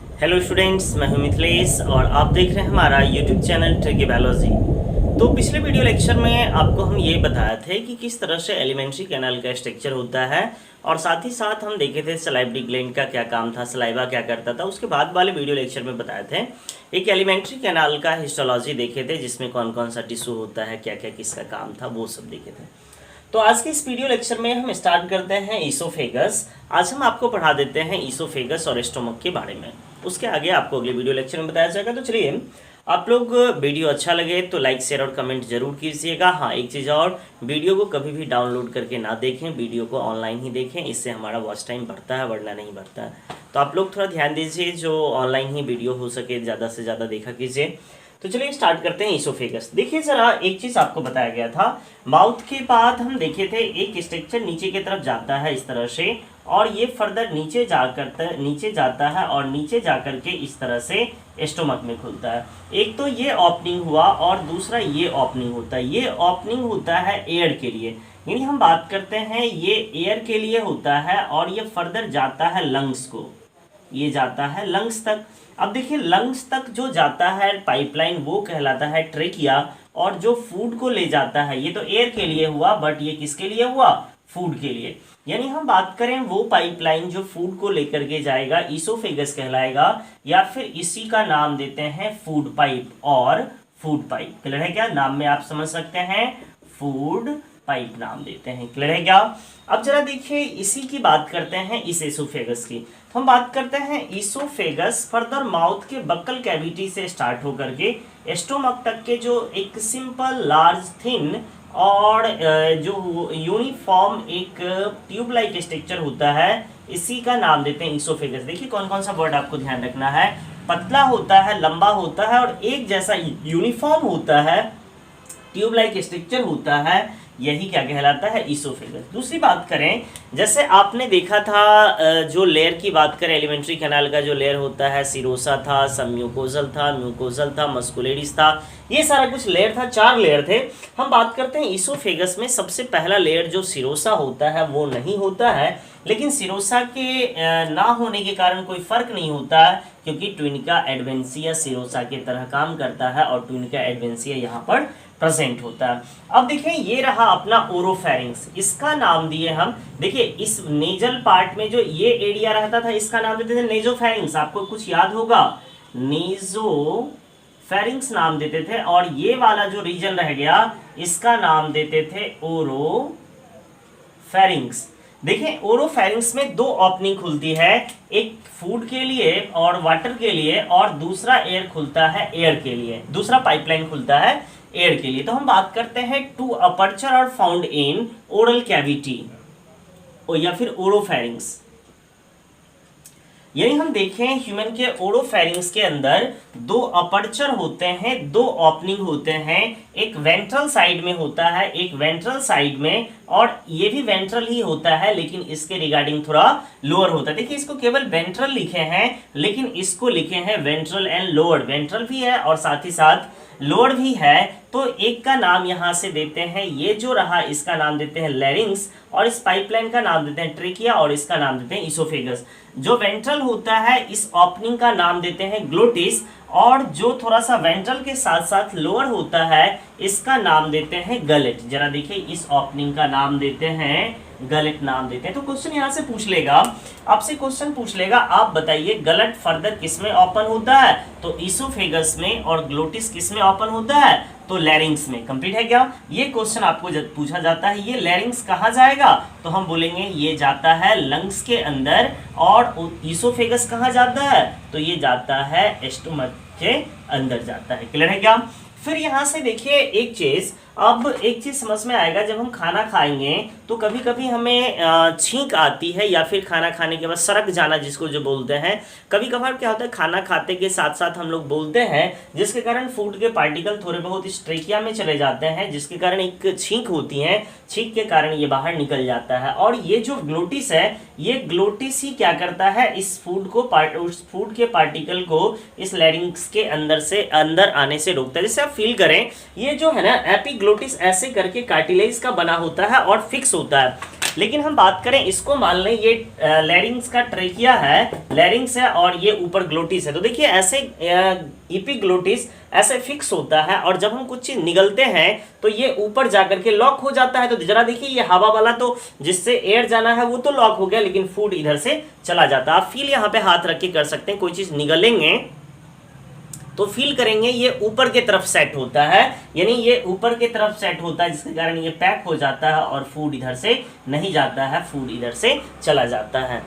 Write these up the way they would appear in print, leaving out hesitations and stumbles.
Hello students, मैं हूं मिथिलेश और आप देख रहे हैं हमारा यूट्यूब चैनल ट्रिकी बायोलॉजी। तो पिछले वीडियो लेक्चर में आपको हम ये बताए थे कि किस तरह से एलिमेंट्री कैनाल का स्ट्रक्चर होता है और साथ ही साथ हम देखे थे सलाइवरी ग्लैंड का क्या काम था, सलाइवा क्या करता था। उसके बाद वाले वीडियो लेक्चर में बताए थे एक एलिमेंट्री कैनाल का हिस्टोलॉजी देखे थे, जिसमें कौन कौन सा टिश्यू होता है, क्या क्या किसका काम था, वो सब देखे थे। तो आज के इस वीडियो लेक्चर में हम स्टार्ट करते हैं ईसोफेगस। आज हम आपको पढ़ा देते हैं ईसोफेगस और स्टोमक के बारे में। उसके आगे आपको अगले वीडियो लेक्चर में बताया जाएगा। तो चलिए, आप लोग वीडियो अच्छा लगे तो लाइक शेयर और कमेंट जरूर कीजिएगा। हाँ, एक चीज़ और, वीडियो को कभी भी डाउनलोड करके ना देखें, वीडियो को ऑनलाइन ही देखें, इससे हमारा वॉच टाइम बढ़ता है वरना नहीं बढ़ता है। तो आप लोग थोड़ा ध्यान दीजिए, जो ऑनलाइन ही वीडियो हो सके ज़्यादा से ज़्यादा देखा कीजिए। तो चलिए स्टार्ट करते हैं ईसोफेगस। देखिए जरा, एक चीज आपको बताया गया था, माउथ के बाद हम देखे थे एक स्ट्रक्चर नीचे की तरफ जाता है इस तरह से, और ये फर्दर नीचे जाता है और नीचे जाकर के इस तरह से स्टोमक में खुलता है। एक तो ये ओपनिंग हुआ और दूसरा ये ओपनिंग होता है। ये ओपनिंग होता है एयर के लिए, यानी हम बात करते हैं ये एयर के लिए होता है और ये फर्दर जाता है लंग्स को, ये जाता है लंग्स तक। अब देखिए, लंग्स तक जो जाता है पाइपलाइन वो कहलाता है ट्रेकिया, और जो फूड को ले जाता है, ये तो एयर के लिए हुआ बट ये किसके लिए हुआ, फूड के लिए। यानी हम बात करें वो पाइपलाइन जो फूड को लेकर के जाएगा, ईसोफेगस कहलाएगा, या फिर इसी का नाम देते हैं फूड पाइप और फूड पाइप। क्लियर है क्या? नाम में आप समझ सकते हैं, फूड पाइप नाम देते हैं। क्लियर है क्या? अब जरा देखिए, इसी की बात करते हैं इस ईसोफेगस की। तो हम बात करते हैं ईसोफेगस फर्दर माउथ के बक्कल कैविटी से स्टार्ट होकर के स्टोमक तक के जो एक सिंपल लार्ज थिन और जो यूनिफॉर्म एक ट्यूब लाइक स्ट्रक्चर होता है, इसी का नाम देते हैं ईसोफेगस। देखिए कौन कौन सा वर्ड आपको ध्यान रखना है, पतला होता है, लंबा होता है और एक जैसा यूनिफॉर्म होता है, ट्यूब लाइक स्ट्रक्चर होता है, यही क्या कहलाता है, ईसोफेगस। दूसरी बात करें, जैसे आपने देखा था जो लेयर की बात करें, एलिमेंट्री कैनाल का जो लेयर होता है, सिरोसा था, सबम्यूकोजल था, म्यूकोजल था, मस्कुलेरिस था, ये सारा कुछ लेयर था, 4 लेयर थे। हम बात करते हैं ईसोफेगस में सबसे पहला लेयर जो सिरोसा होता है वो नहीं होता है, लेकिन सिरोसा के ना होने के कारण कोई फर्क नहीं होता है, क्योंकि ट्विनिका एडवेंसिया सिरोसा के तरह काम करता है और ट्विनिका एडवेंसिया यहाँ पर प्रेजेंट होता है। अब देखिए, ये रहा अपना ओरोफेरिंक्स, इसका नाम दिए हम। देखिए इस नेजल पार्ट में जो ये एरिया रहता था, इसका नाम देते थे नेजोफेरिंक्स। आपको कुछ याद होगा, नेजोफेरिंक्स नाम देते थे, और ये वाला जो रीजन रह गया इसका नाम देते थे ओरोफेरिंक्स। देखिए ओरोफेरिंक्स में 2 ओपनिंग खुलती है, एक फूड के लिए और वाटर के लिए, और दूसरा एयर खुलता है एयर के लिए, दूसरा पाइपलाइन खुलता है एयर के लिए। तो हम बात करते हैं 2 aperture are found in oral cavity या फिर ओरोफेरिंक्स। यानी हम देखें ह्यूमन के ओरोफेरिंक्स के अंदर 2 अपर्चर होते हैं, 2 ओपनिंग होते हैं। एक वेंट्रल साइड में होता है, एक वेंट्रल साइड में, और ये भी वेंट्रल ही होता है लेकिन इसके रिगार्डिंग थोड़ा लोअर होता है। देखिए इसको केवल वेंट्रल लिखे हैं, लेकिन इसको लिखे हैं वेंट्रल एंड लोअर। वेंट्रल भी है और साथ ही साथ लोअर भी है। तो एक का नाम यहां से देते हैं, ये जो रहा इसका नाम देते हैं लैरिंग्स, और इस पाइपलाइन का नाम देते हैं ट्रेकिया, और इसका नाम देते हैं ईसोफेगस। जो वेंट्रल होता है इस ओपनिंग का नाम देते हैं ग्लोटिस, और जो थोड़ा सा वेंट्रल के साथ साथ लोअर होता है इसका नाम देते हैं गलेट। जरा देखिए, इस ओपनिंग का नाम देते हैं गलेट नाम देते हैं। तो क्वेश्चन यहाँ से पूछ लेगा, आपसे क्वेश्चन पूछ लेगा, आप बताइए गलट फर्दर किस में ओपन होता है, तो ईसोफेगस में, और ग्लोटिस किस में ओपन होता है, तो लैरिंग्स में। कंप्लीट है क्या? ये क्वेश्चन आपको जब पूछा जाता है, ये लैरिंग्स कहाँ जाएगा, तो हम बोलेंगे ये जाता है लंग्स के अंदर, और ईसोफेगस कहाँ जाता है, तो ये जाता है स्टोमक के अंदर जाता है। क्लियर है क्या? फिर यहाँ से देखिए एक चीज, अब एक चीज समझ में आएगा, जब हम खाना खाएंगे तो कभी कभी हमें छींक आती है, या फिर खाना खाने के बाद सरक जाना जिसको जो बोलते हैं। कभी कभार क्या होता है, खाना खाते के साथ साथ हम लोग बोलते हैं, जिसके कारण फूड के पार्टिकल थोड़े बहुत इस ट्रेकिया में चले जाते हैं, जिसके कारण एक छींक होती है, छींक के कारण ये बाहर निकल जाता है। और ये जो ग्लोटिस है, ये ग्लोटिस ही क्या करता है, इस फूड को उस फूड के पार्टिकल को इस लैरिंग्स के अंदर से अंदर आने से रोकता है। जैसे आप फील करें, ये जो है ना एपिग्लोटिस ऐसे करके कार्टिलेज का बना होता है और फिक्स होता है। लेकिन हम बात करें इसको, मान लें ये लैरिंग्स का ट्रेकिया है, लैरिंग्स है और ये ऊपर ग्लोटिस है। तो देखिए ऐसे इपिग्लोटिस ऐसे फिक्स होता है और जब हम कुछ चीज निगलते हैं तो ये ऊपर जाकर के लॉक हो जाता है। तो जरा देखिए ये हवा वाला तो जिससे एयर जाना है वो तो लॉक हो गया, लेकिन फूड इधर से चला जाता है। आप फील यहाँ पे हाथ रख के कर सकते हैं, कोई चीज निगलेंगे तो फील करेंगे ये ऊपर की तरफ सेट होता है, यानी ये ऊपर की तरफ सेट होता है, जिसके कारण ये पैक हो जाता है और फूड इधर से नहीं जाता है, फूड इधर से चला जाता है।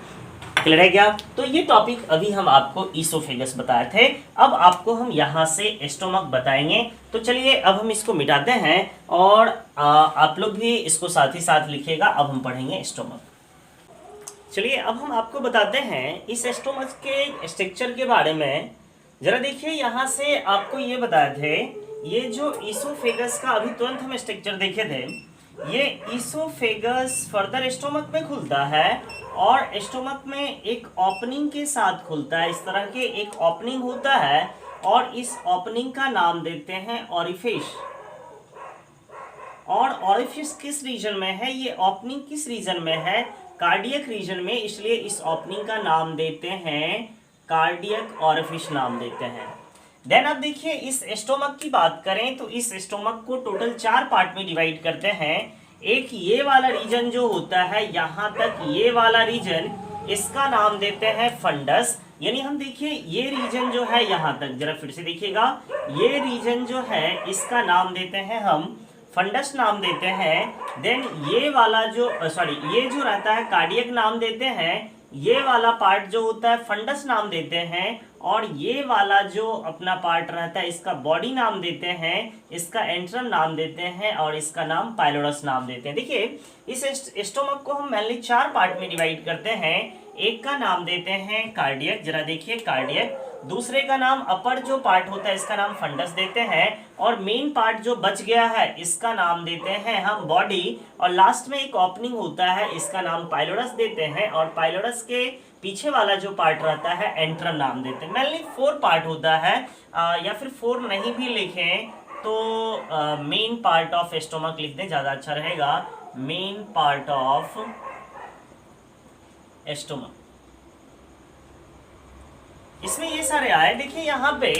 क्लियर है क्या? तो ये टॉपिक अभी हम आपको ईसोफेगस बताए थे, अब आपको हम यहाँ से स्टोमक बताएंगे। तो चलिए अब हम इसको मिटाते हैं और आप लोग भी इसको साथ ही साथ लिखिएगा। अब हम पढ़ेंगे स्टोमक। चलिए अब हम आपको बताते हैं इस स्टोमक के स्ट्रक्चर के बारे में। जरा देखिए यहाँ से आपको ये बताए थे, ये जो ईसोफेगस का अभी तुरंत हम स्ट्रक्चर देखे थे, ये ईसोफेगस फर्दर स्टोमक में खुलता है और स्टोमक में एक ओपनिंग के साथ खुलता है। इस तरह के एक ओपनिंग होता है और इस ओपनिंग का नाम देते हैं ऑरिफिस। और ऑरिफिस किस रीजन में है, ये ओपनिंग किस रीजन में है, कार्डियक रीजन में, इसलिए इस ओपनिंग का नाम देते हैं कार्डियक ऑरिफिस नाम देते हैं। देन अब देखिए इस स्टोमक की बात करें तो इस स्टोमक को टोटल 4 पार्ट में डिवाइड करते हैं। एक ये वाला रीजन जो होता है यहाँ तक, ये वाला रीजन, इसका नाम देते हैं फंडस। यानी हम देखिए ये रीजन जो है यहाँ तक, जरा फिर से देखिएगा, ये रीजन जो है इसका नाम देते हैं हम फंडस नाम देते हैं। देन ये वाला जो ये जो रहता है कार्डियक नाम देते हैं, ये वाला पार्ट जो होता है फंडस नाम देते हैं, और ये वाला जो अपना पार्ट रहता है इसका बॉडी नाम देते हैं, इसका एंट्रम नाम देते हैं और इसका नाम पाइलोरस नाम देते हैं। देखिए इस स्टोमक को हम मेनली 4 पार्ट में डिवाइड करते हैं। एक का नाम देते हैं कार्डियक, जरा देखिए कार्डियक। दूसरे का नाम अपर जो पार्ट होता है इसका नाम फंडस देते हैं, और मेन पार्ट जो बच गया है इसका नाम देते हैं हम बॉडी, और लास्ट में एक ओपनिंग होता है इसका नाम पाइलोरस देते हैं, और पाइलोरस के पीछे वाला जो पार्ट रहता है एंट्रम नाम देते हैं। मेनली 4 पार्ट होता है, या फिर 4 नहीं भी लिखें तो मेन पार्ट ऑफ स्टोमक लिख दें, ज़्यादा अच्छा रहेगा। मेन पार्ट ऑफ स्टोमक, इसमें ये सारे आए। देखिए यहाँ पे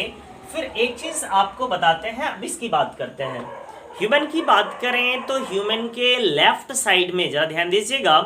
फिर एक चीज आपको बताते हैं, अब इसकी बात करते हैं। ह्यूमन की बात करें तो ह्यूमन के लेफ्ट साइड में, जरा ध्यान दीजिएगा,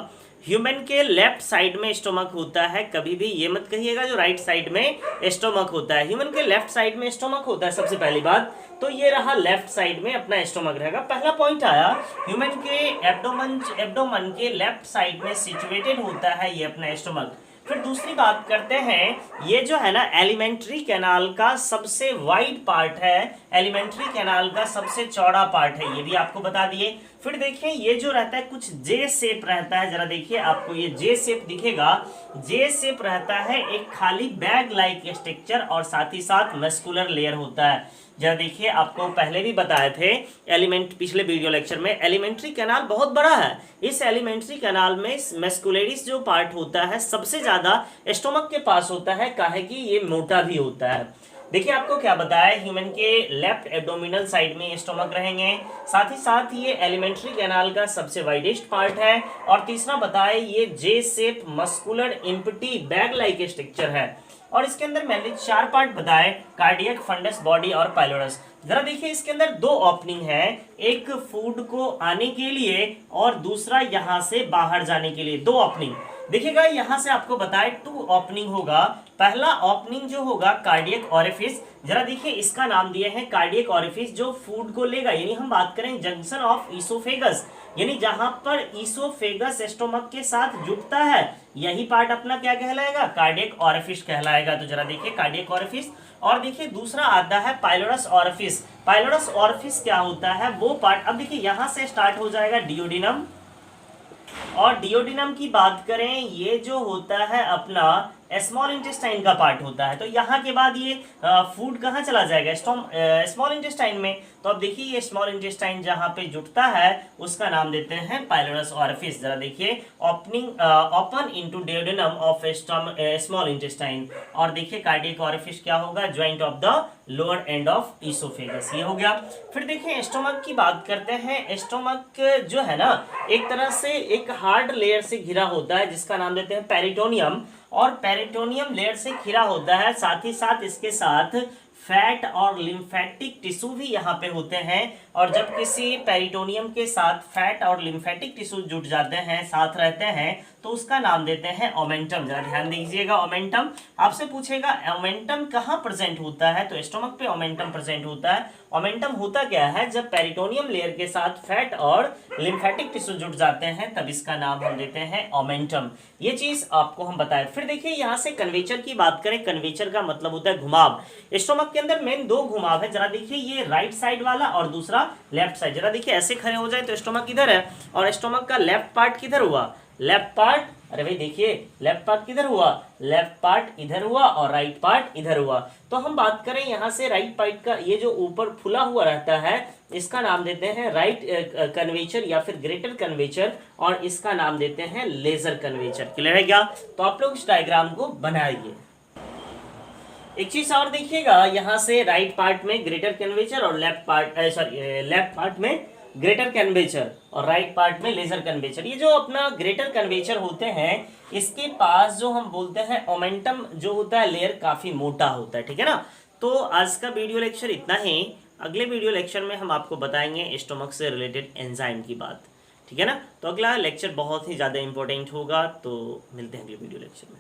ह्यूमन के लेफ्ट साइड में स्टोमक होता है। कभी भी ये मत कहिएगा जो राइट साइड में स्टोमक होता है, ह्यूमन के लेफ्ट साइड में स्टोमक होता है। सबसे पहली बात तो ये रहा, लेफ्ट साइड में अपना स्टोमक रहेगा। पहला पॉइंट आया, ह्यूमन के एब्डोमन के लेफ्ट साइड में सिचुएटेड होता है ये अपना स्टोमक। फिर दूसरी बात करते हैं, ये जो है ना एलिमेंट्री कैनाल का सबसे वाइड पार्ट है, एलिमेंट्री कैनाल का सबसे चौड़ा पार्ट है, ये भी आपको बता दिए। फिर देखिए ये जो रहता है कुछ जे शेप रहता है, जरा देखिए आपको ये जे शेप दिखेगा, जे शेप रहता है, एक खाली बैग लाइक स्ट्रक्चर और साथ ही साथ मस्कुलर लेयर होता है। जरा देखिए आपको पहले भी बताए थे पिछले वीडियो लेक्चर में, एलिमेंट्री कैनाल बहुत बड़ा है। इस एलिमेंट्री कैनाल में मस्कुलरिस जो पार्ट होता है सबसे ज्यादा स्टोमक के पास होता है, काहे कि ये मोटा भी होता है। देखिए आपको क्या बताया, ह्यूमन के लेफ्ट एब्डोमिनल साइड में स्टोमक रहेंगे, साथ ही साथ ये एलिमेंट्री कैनाल का सबसे वाइडेस्ट पार्ट है, और तीसरा बताया ये जे shape muscular empty bag like structure है। और इसके अंदर मैंने 4 पार्ट बताए, कार्डियक, फंडस, बॉडी और पाइलोरस। जरा देखिए इसके अंदर 2 ओपनिंग है, एक फूड को आने के लिए और दूसरा यहाँ से बाहर जाने के लिए, 2 ओपनिंग। देखिएगा यहाँ से आपको बताए 2 ओपनिंग होगा। पहला ओपनिंग जो होगा कार्डियक ऑरिफिस, जरा देखिए इसका नाम दिया है कार्डियक ऑरिफिस, जो फूड को लेगा, यानी हम बात करें जंक्शन ऑफ ईसोफेगस, यानी जहां पर ईसोफेगस स्टोमक के साथ जुड़ता है, यही पार्ट अपना क्या कहलाएगा, कार्डियक ऑरिफिस कहलाएगा। तो जरा देखिए कार्डियक ऑरिफिस। और देखिए दूसरा आता है पाइलोरस ऑरिफिस। पाइलोरस ऑरिफिस क्या होता है, वो पार्ट, अब देखिए यहां से स्टार्ट हो जाएगा डियोडिनम, और डियोडिनम की बात करें ये जो होता है अपना स्मॉल इंटेस्टाइन का पार्ट होता है। तो यहाँ के बाद ये फूड कहाँ चला जाएगा, स्मॉल इंटेस्टाइन में। तो अब देखिए ये स्मॉल इंटेस्टाइन जहां पे जुटता है उसका नाम देते हैं पाइलोरस ऑरिफिस। जरा देखिए open into duodenum of small intestine. और देखिए कार्डियक ऑरिफिस क्या होगा, joint of the lower end of oesophagus, ये हो गया। फिर देखिए स्टोमक की बात करते हैं। स्टोमक जो है ना एक तरह से एक हार्ड लेयर से घिरा होता है जिसका नाम देते हैं पेरिटोनियम, और पेरिटोनियम लेयर से घिरा होता है, साथ ही साथ इसके साथ फैट और लिम्फेटिक टिश्यू भी यहाँ पे होते हैं। और जब किसी पेरिटोनियम के साथ फैट और लिम्फेटिक टिश्यू जुट जाते हैं, साथ रहते हैं, तो उसका नाम देते हैं ओमेंटम। जरा ध्यान दीजिएगा, ओमेंटम आपसे पूछेगा ओमेंटम कहाँ प्रेजेंट होता है, तो स्टोमक पे ओमेंटम प्रेजेंट होता है। ओमेंटम होता क्या है, जब पेरिटोनियम लेयर के साथ फैट और लिम्फेटिक टिश्यू जुट जाते हैं तब इसका नाम हम देते हैं ओमेंटम। ये चीज आपको हम बताएं। फिर देखिए यहाँ से कन्वेचर की बात करें। कन्वेचर का मतलब होता है घुमाव। स्टोमक के अंदर मेन दो घुमाव है। जरा देखिए ये राइट साइड वाला और दूसरा लेफ्ट साइड। जरा देखिए ऐसे खड़े हो जाए तो स्टोमक किधर है, और स्टोमक का लेफ्ट पार्ट किधर हुआ, लेफ्ट पार्ट, अरे भाई देखिए लेफ्ट पार्ट किधर हुआ, लेफ्ट पार्ट इधर हुआ और राइट पार्ट इधर हुआ। तो हम बात करें यहाँ से राइट पार्ट का, ये जो ऊपर फुला हुआ रहता है इसका नाम देते हैं राइट कन्वेचर या फिर ग्रेटर कन्वेचर, और इसका नाम देते हैं लेजर कन्वेचर। क्लियर है क्या? तो आप लोग इस डायग्राम को बनाइए। एक चीज और देखिएगा, यहाँ से राइट पार्ट में ग्रेटर कन्वेचर और लेफ्ट पार्ट में ग्रेटर कन्वेचर और राइट पार्ट में लेजर कन्वेचर। ये जो अपना ग्रेटर कन्वेचर होते हैं इसके पास जो हम बोलते हैं ओमेंटम जो होता है लेयर काफी मोटा होता है, ठीक है ना। तो आज का वीडियो लेक्चर इतना ही। अगले वीडियो लेक्चर में हम आपको बताएंगे स्टोमक से रिलेटेड एंजाइम की बात, ठीक है ना। तो अगला लेक्चर बहुत ही ज़्यादा इंपॉर्टेंट होगा, तो मिलते हैं अगले वीडियो लेक्चर में।